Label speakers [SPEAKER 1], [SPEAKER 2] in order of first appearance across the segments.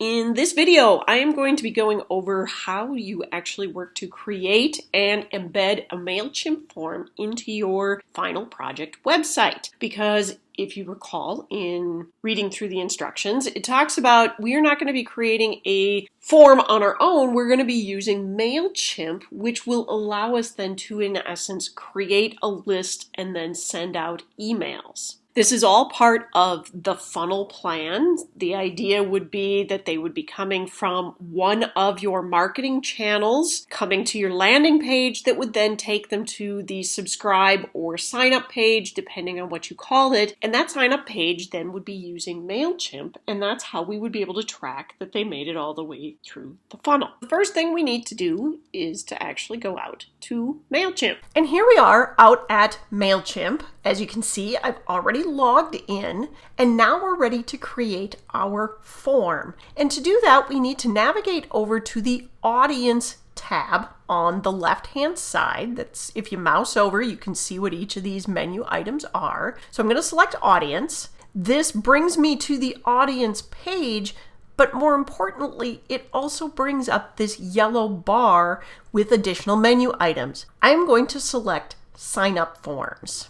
[SPEAKER 1] In this video, I am going to be going over how you actually work to create and embed a MailChimp form into your final project website. Because if you recall in reading through the instructions, it talks about we're not going to be creating a form on our own. We're going to be using MailChimp, which will allow us then to, in essence, create a list and then send out emails. This is all part of the funnel plan. The idea would be that they would be coming from one of your marketing channels, coming to your landing page that would then take them to the subscribe or sign up page, depending on what you call it. And that sign up page then would be using MailChimp. And that's how we would be able to track that they made it all the way through the funnel. The first thing we need to do is to actually go out to MailChimp. And here we are out at MailChimp. As you can see, I've already logged in, and now we're ready to create our form. And to do that, we need to navigate over to the Audience tab on the left-hand side. That's, if you mouse over, you can see what each of these menu items are. So I'm going to select Audience. This brings me to the Audience page, but more importantly, it also brings up this yellow bar with additional menu items. I'm going to select Sign Up Forms.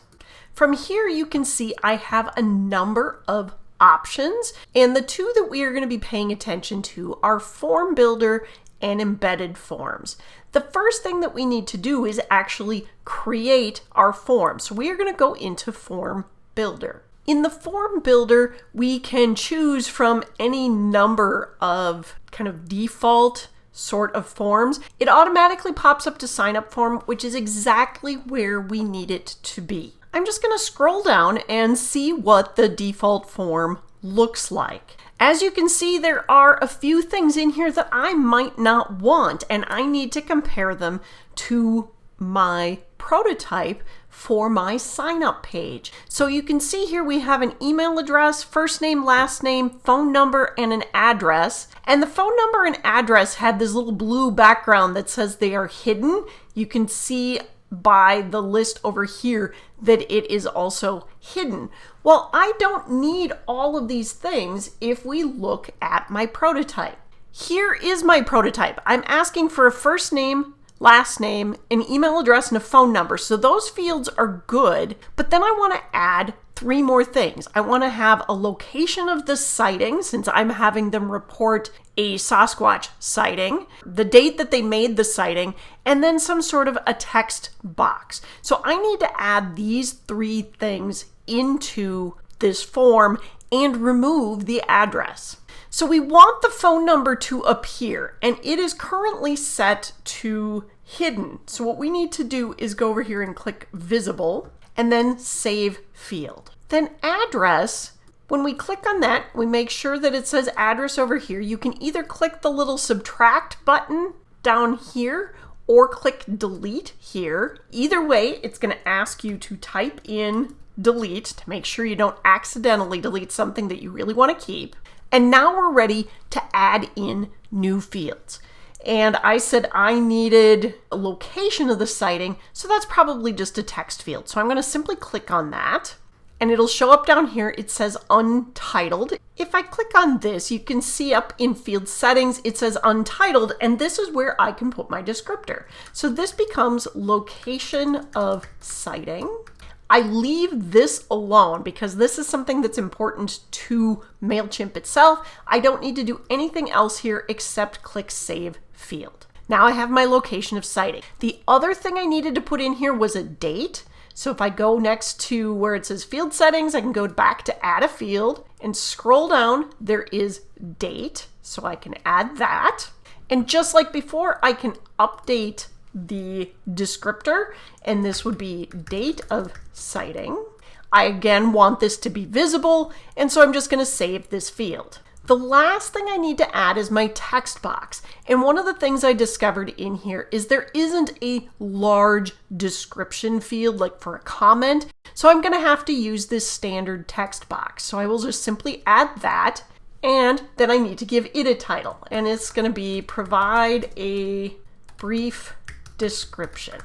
[SPEAKER 1] From here, you can see I have a number of options, and the two that we are going to be paying attention to are Form Builder and Embedded Forms. The first thing that we need to do is actually create our form. So we are going to go into Form Builder. In the Form Builder, we can choose from any number of kind of default sort of forms. It automatically pops up to Sign Up Form, which is exactly where we need it to be. I'm just going to scroll down and see what the default form looks like. As you can see, there are a few things in here that I might not want, and I need to compare them to my prototype for my sign up page. So you can see here we have an email address, first name, last name, phone number, and an address. And the phone number and address had this little blue background that says they are hidden. You can see by the list over here that it is also hidden. Well, I don't need all of these things if we look at my prototype. Here is my prototype. I'm asking for a first name, last name, an email address, and a phone number. So those fields are good, but then I want to add three more things. I want to have a location of the sighting, since I'm having them report a Sasquatch sighting, the date that they made the sighting, and then some sort of a text box. So I need to add these three things into this form and remove the address. So we want the phone number to appear, and it is currently set to hidden. So what we need to do is go over here and click Visible, and then Save Field. Then Address, when we click on that, we make sure that it says address over here. You can either click the little subtract button down here or click delete here. Either way, it's going to ask you to type in delete to make sure you don't accidentally delete something that you really want to keep. And now we're ready to add in new fields. And I said I needed a location of the sighting, so that's probably just a text field. So I'm going to simply click on that, and it'll show up down here. It says Untitled. If I click on this, you can see up in Field Settings, it says Untitled, and this is where I can put my descriptor. So this becomes Location of Sighting. I leave this alone because this is something that's important to MailChimp itself. I don't need to do anything else here except click Save Field. Now I have my location of sighting. The other thing I needed to put in here was a date. So if I go next to where it says Field Settings, I can go back to Add a Field and scroll down. There is date, so I can add that. And just like before, I can update the descriptor, and this would be date of sighting. I again want this to be visible, and so I'm just going to save this field. The last thing I need to add is my text box. And one of the things I discovered in here is there isn't a large description field like for a comment. So I'm going to have to use this standard text box. So I will just simply add that, and then I need to give it a title. And it's going to be provide a brief description.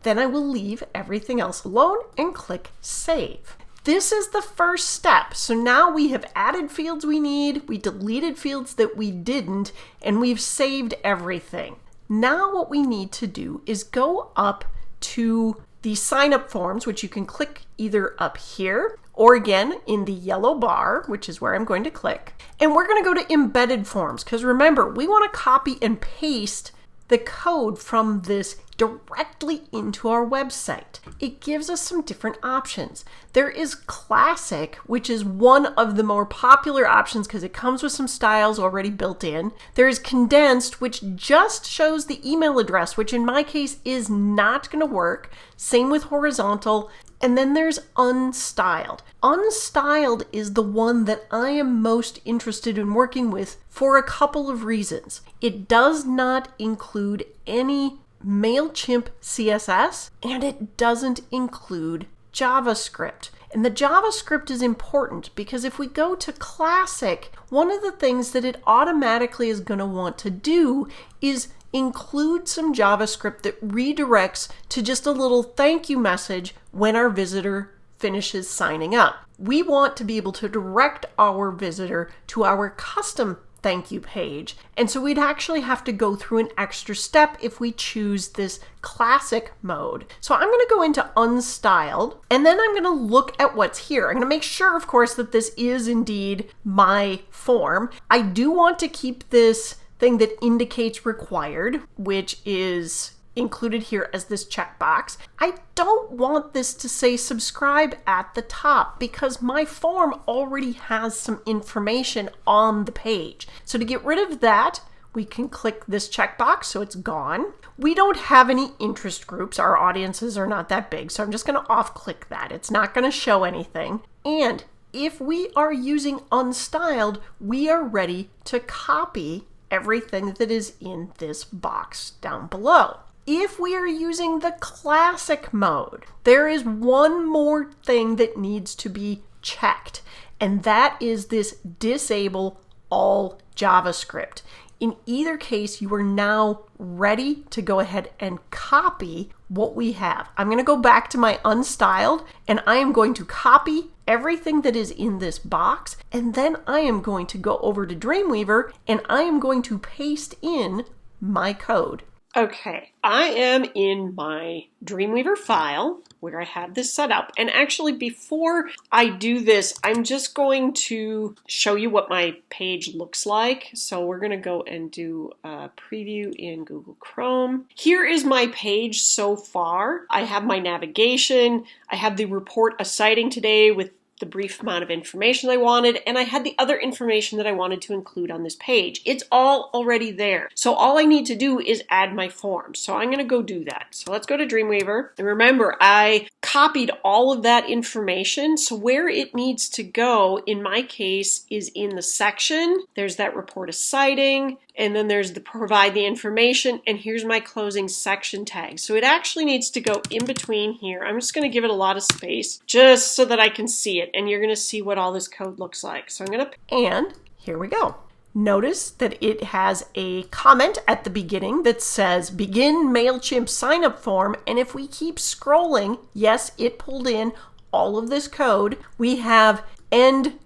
[SPEAKER 1] Then I will leave everything else alone and click Save. This is the first step. So now we have added fields we need, we deleted fields that we didn't, and we've saved everything. Now what we need to do is go up to the sign up forms, which you can click either up here or again in the yellow bar, which is where I'm going to click. And we're going to go to embedded forms because remember, we want to copy and paste the code from this directly into our website. It gives us some different options. There is Classic, which is one of the more popular options because it comes with some styles already built in. There is Condensed, which just shows the email address, which in my case is not going to work. Same with Horizontal. And then there's Unstyled. Unstyled is the one that I am most interested in working with for a couple of reasons. It does not include any MailChimp CSS, and it doesn't include JavaScript. And the JavaScript is important because if we go to Classic, one of the things that it automatically is going to want to do is include some JavaScript that redirects to just a little thank you message when our visitor finishes signing up. We want to be able to direct our visitor to our custom thank you page. And so we'd actually have to go through an extra step if we choose this classic mode. So I'm going to go into Unstyled, and then I'm going to look at what's here. I'm going to make sure, of course, that this is indeed my form. I do want to keep this thing that indicates required, which is included here as this checkbox. I don't want this to say subscribe at the top because my form already has some information on the page. So to get rid of that, we can click this checkbox so it's gone. We don't have any interest groups. Our audiences are not that big, so I'm just going to off-click that. It's not going to show anything. And if we are using Unstyled, we are ready to copy everything that is in this box down below. If we are using the classic mode, there is one more thing that needs to be checked, and that is this disable all JavaScript. In either case, you are now ready to go ahead and copy what we have. I'm going to go back to my Unstyled, and I am going to copy everything that is in this box, and then I am going to go over to Dreamweaver, and I am going to paste in my code. Okay, I am in my Dreamweaver file where I have this set up. And actually, before I do this, I'm just going to show you what my page looks like. So we're going to go and do a preview in Google Chrome. Here is my page so far. I have my navigation. I have the report a sighting today with the brief amount of information I wanted, and I had the other information that I wanted to include on this page. It's all already there. So all I need to do is add my form. So I'm going to go do that. So let's go to Dreamweaver. And remember, I copied all of that information. So where it needs to go, in my case, is in the section. There's that report a sighting, and then there's the provide the information, and here's my closing section tag. So it actually needs to go in between here. I'm just going to give it a lot of space just so that I can see it, and you're going to see what all this code looks like. So I'm going to, and here we go. Notice that it has a comment at the beginning that says begin MailChimp sign up form, and if we keep scrolling, yes, it pulled in all of this code. We have end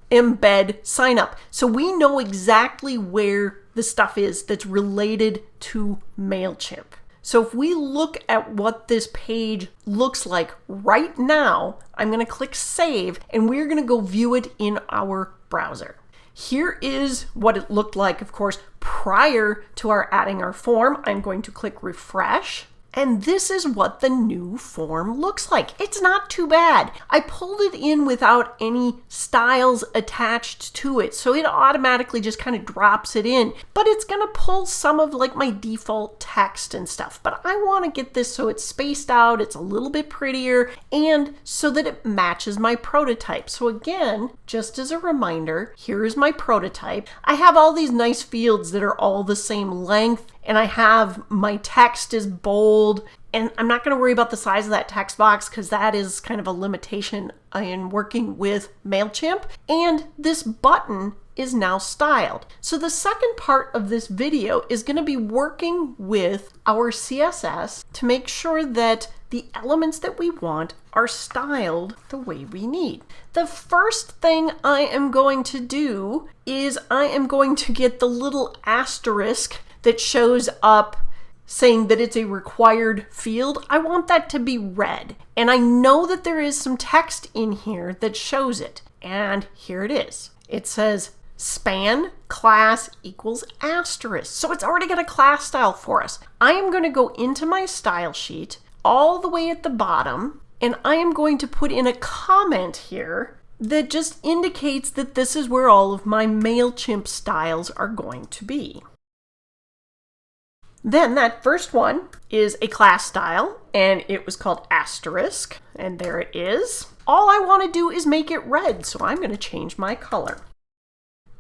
[SPEAKER 1] embed sign up. So we know exactly where the stuff is that's related to MailChimp. So if we look at what this page looks like right now, I'm going to click save, and we're going to go view it in our browser. Here is what it looked like, of course, prior to our adding our form. I'm going to click refresh. And this is what the new form looks like. It's not too bad. I pulled it in without any styles attached to it, so it automatically just kind of drops it in. But it's going to pull some of like my default text and stuff. But I want to get this so it's spaced out, it's a little bit prettier, and so that it matches my prototype. So again, just as a reminder, here is my prototype. I have all these nice fields that are all the same length, and I have my text is bold, and I'm not going to worry about the size of that text box because that is kind of a limitation in working with MailChimp. And this button is now styled. So the second part of this video is going to be working with our CSS to make sure that the elements that we want are styled the way we need. The first thing I am going to do is I am going to get the little asterisk that shows up saying that it's a required field. I want that to be red. And I know that there is some text in here that shows it. And here it is. It says span class equals asterisk. So it's already got a class style for us. I am going to go into my style sheet all the way at the bottom, and I am going to put in a comment here that just indicates that this is where all of my MailChimp styles are going to be. Then that first one is a class style, and it was called asterisk, and there it is. All I want to do is make it red, so I'm going to change my color.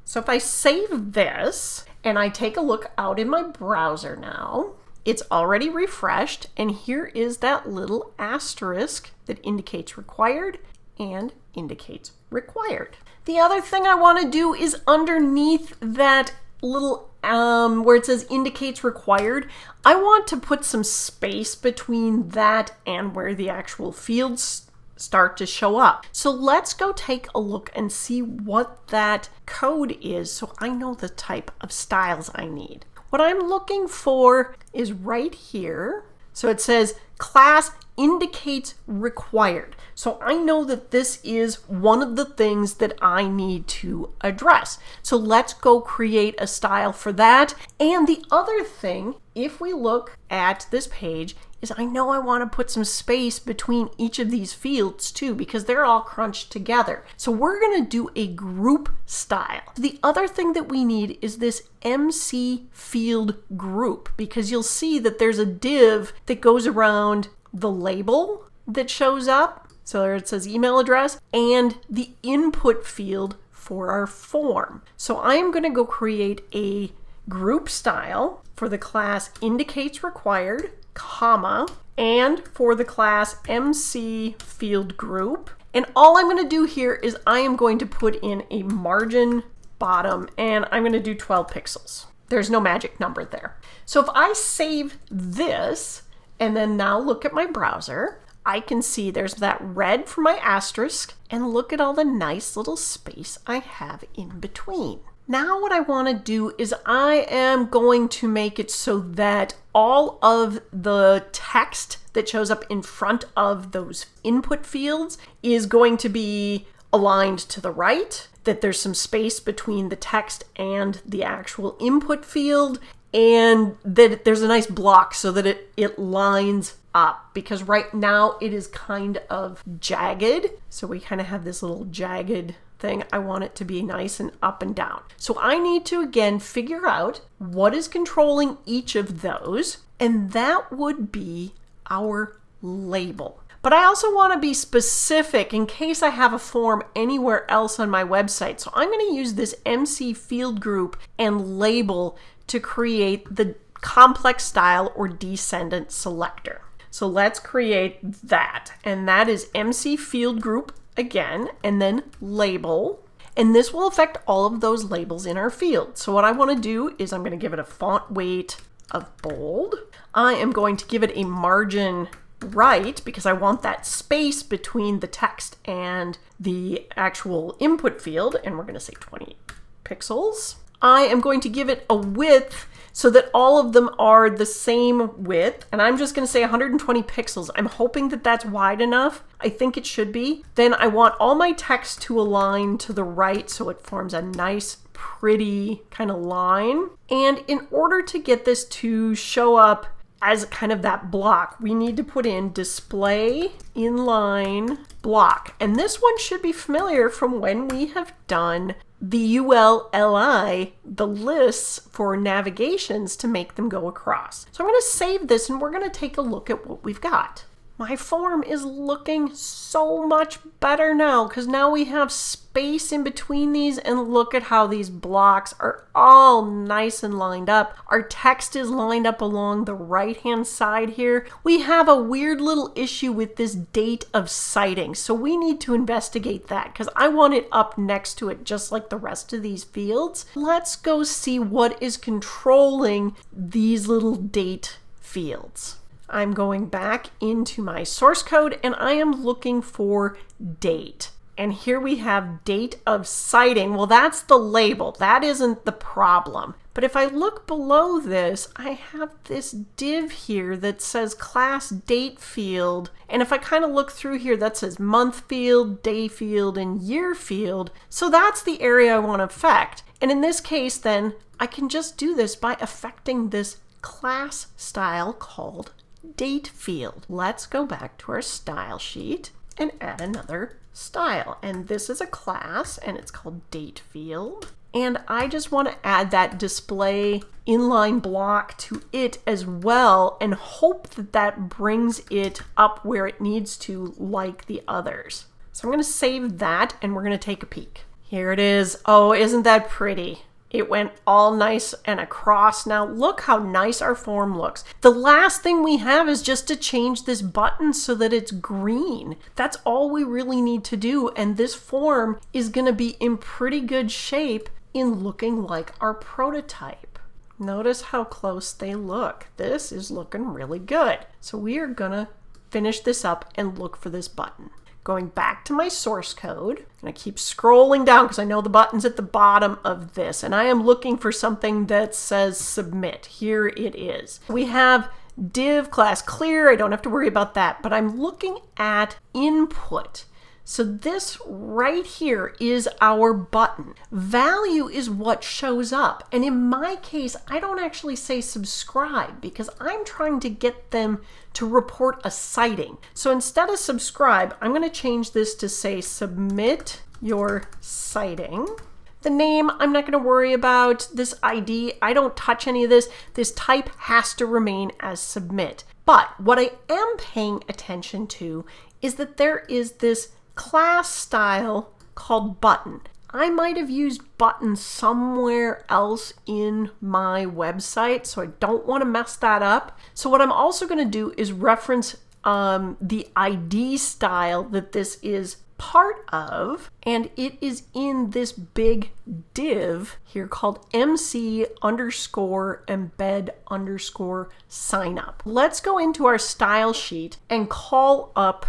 [SPEAKER 1] So if I save this, and I take a look out in my browser now, it's already refreshed, and here is that little asterisk that indicates required and indicates required. The other thing I want to do is underneath that little where it says indicates required, I want to put some space between that and where the actual fields start to show up. So let's go take a look and see what that code is so I know the type of styles I need. What I'm looking for is right here. So it says class indicates required. So I know that this is one of the things that I need to address. So let's go create a style for that. And the other thing, if we look at this page, is I know I want to put some space between each of these fields too, because they're all crunched together. So we're going to do a group style. The other thing that we need is this MC field group, because you'll see that there's a div that goes around the label that shows up. So there it says email address and the input field for our form. So I'm going to go create a group style for the class indicates required, comma, and for the class MC field group. And all I'm going to do here is I am going to put in a margin bottom, and I'm going to do 12 pixels. There's no magic number there. So if I save this and then now look at my browser, I can see there's that red for my asterisk, and look at all the nice little space I have in between. Now what I want to do is I am going to make it so that all of the text that shows up in front of those input fields is going to be aligned to the right, that there's some space between the text and the actual input field, and that there's a nice block so that it lines up, because right now it is kind of jagged. So we kind of have this little jagged thing. I want it to be nice and up and down. So I need to again figure out what is controlling each of those, and that would be our label. But I also want to be specific in case I have a form anywhere else on my website. So I'm going to use this MC field group and label to create the complex style or descendant selector. So let's create that. And that is MC field group again, and then label. And this will affect all of those labels in our field. So what I want to do is I'm going to give it a font weight of bold. I am going to give it a margin right because I want that space between the text and the actual input field, and we're going to say 20 pixels. I am going to give it a width so that all of them are the same width, and I'm just going to say 120 pixels. I'm hoping that that's wide enough. I think it should be. Then I want all my text to align to the right so it forms a nice, pretty kind of line. And in order to get this to show up as kind of that block, we need to put in display inline block. And this one should be familiar from when we have done the ULLI, the lists for navigations to make them go across. So I'm going to save this and we're going to take a look at what we've got. My form is looking so much better now because now we have space in between these, and look at how these blocks are all nice and lined up. Our text is lined up along the right-hand side here. We have a weird little issue with this date of citing, so we need to investigate that because I want it up next to it just like the rest of these fields. Let's go see what is controlling these little date fields. I'm going back into my source code and I am looking for date. And here we have date of citing. Well, that's the label. That isn't the problem. But if I look below this, I have this div here that says class date field. And if I kind of look through here, that says month field, day field, and year field. So that's the area I want to affect. And in this case, then I can just do this by affecting this class style called date field. Let's go back to our style sheet and add another style. And this is a class and it's called date field. And I just want to add that display inline block to it as well and hope that that brings it up where it needs to like the others. So I'm going to save that and we're going to take a peek. Here it is. Oh, isn't that pretty? It went all nice and across. Now look how nice our form looks. The last thing we have is just to change this button so that it's green. That's all we really need to do. And this form is going to be in pretty good shape in looking like our prototype. Notice how close they look. This is looking really good. So we are going to finish this up and look for this button. Going back to my source code, and I keep scrolling down because I know the button's at the bottom of this, and I am looking for something that says submit. Here it is. We have div class clear. I don't have to worry about that, but I'm looking at input. So this right here is our button. Value is what shows up. And in my case, I don't actually say subscribe because I'm trying to get them to report a citing. So instead of subscribe, I'm going to change this to say submit your citing. The name, I'm not going to worry about. This ID, I don't touch any of this. This type has to remain as submit. But what I am paying attention to is that there is this class style called button. I might have used button somewhere else in my website, so I don't want to mess that up. So what I'm also going to do is reference the ID style that this is part of, and it is in this big div here called MC underscore embed underscore sign up. Let's go into our style sheet and call up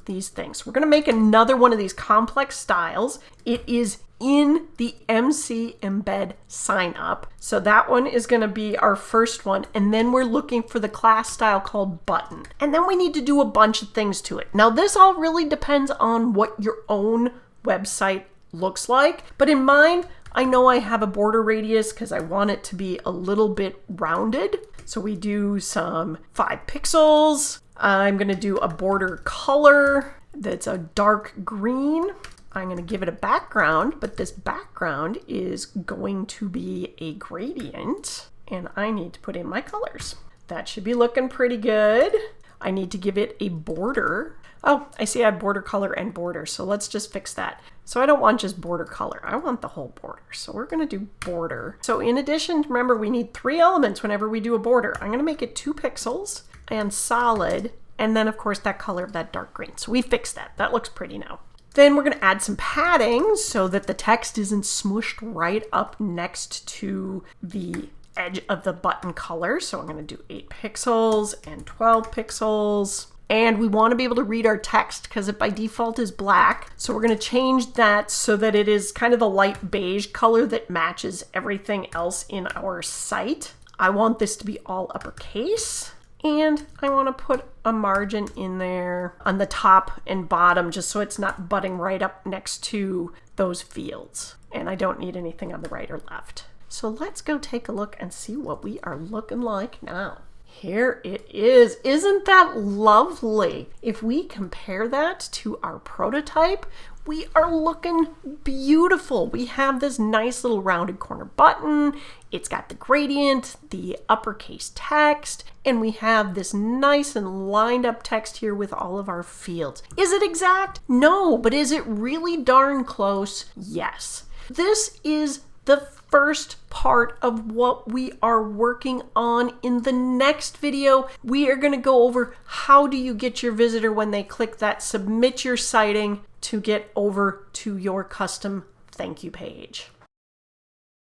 [SPEAKER 1] these things. We're going to make another one of these complex styles. It is in the MC embed sign up. So that one is going to be our first one. And then we're looking for the class style called button. And then we need to do a bunch of things to it. Now this all really depends on what your own website looks like. But in mine, I know I have a border radius because I want it to be a little bit rounded. So we do some 5 pixels. I'm going to do a border color that's a dark green. I'm going to give it a background, but this background is going to be a gradient, and I need to put in my colors. That should be looking pretty good. I need to give it a border. Oh, I see I have border color and border, so let's just fix that. So I don't want just border color, I want the whole border. So we're going to do border. So in addition, remember we need 3 elements whenever we do a border. I'm going to make it 2 pixels and solid, and then of course that color of that dark green. So we fixed that. That looks pretty now. Then we're going to add some padding so that the text isn't smushed right up next to the edge of the button color. So I'm going to do 8 pixels and 12 pixels. And we want to be able to read our text because it by default is black. So we're going to change that so that it is kind of the light beige color that matches everything else in our site. I want this to be all uppercase. And I want to put a margin in there on the top and bottom just so it's not butting right up next to those fields. And I don't need anything on the right or left. So let's go take a look and see what we are looking like now. Here it is. Isn't that lovely? If we compare that to our prototype, we are looking beautiful. We have this nice little rounded corner button. It's got the gradient, the uppercase text, and we have this nice and lined up text here with all of our fields. Is it exact? No, but is it really darn close? Yes. This is the first part of what we are working on. In the next video, we are going to go over how do you get your visitor when they click that submit your citing to get over to your custom thank you page.